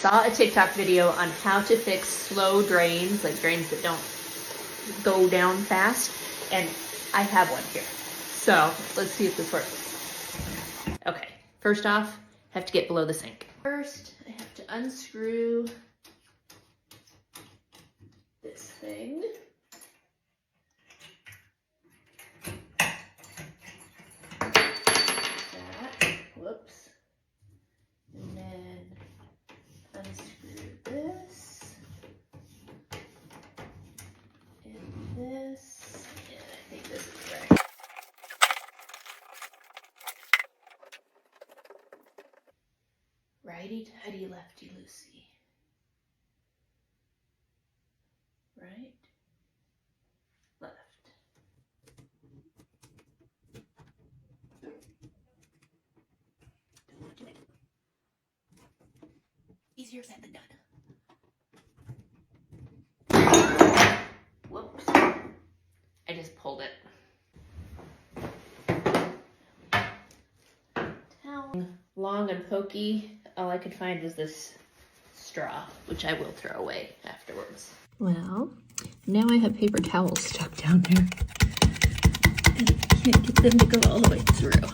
saw a TikTok video on how to fix slow drains, like drains that don't go down fast, and I have one here. So let's see if this works. Okay, first off, I have to get below the sink. First, I have to unscrew this thing. Whoops. And then unscrew this. And this. And I think this is right. Righty-tighty, lefty-loosey. Right, left. Easier said than done. Whoops. I just pulled it. Long and pokey. All I could find was this straw, which I will throw away afterwards. Well, now I have paper towels stuck down there. And I can't get them to go all the way through.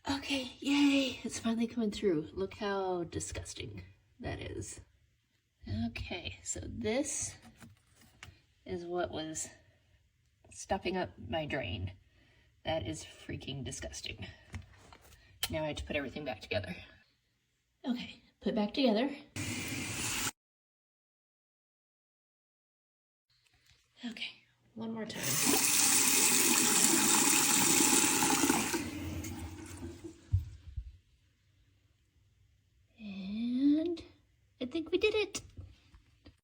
Okay, yay, it's finally coming through. Look how disgusting that is. Okay, so this is what was stopping up my drain. That is freaking disgusting. Now I have to put everything back together. Okay, put back together. Okay, one more time. And I think we did it.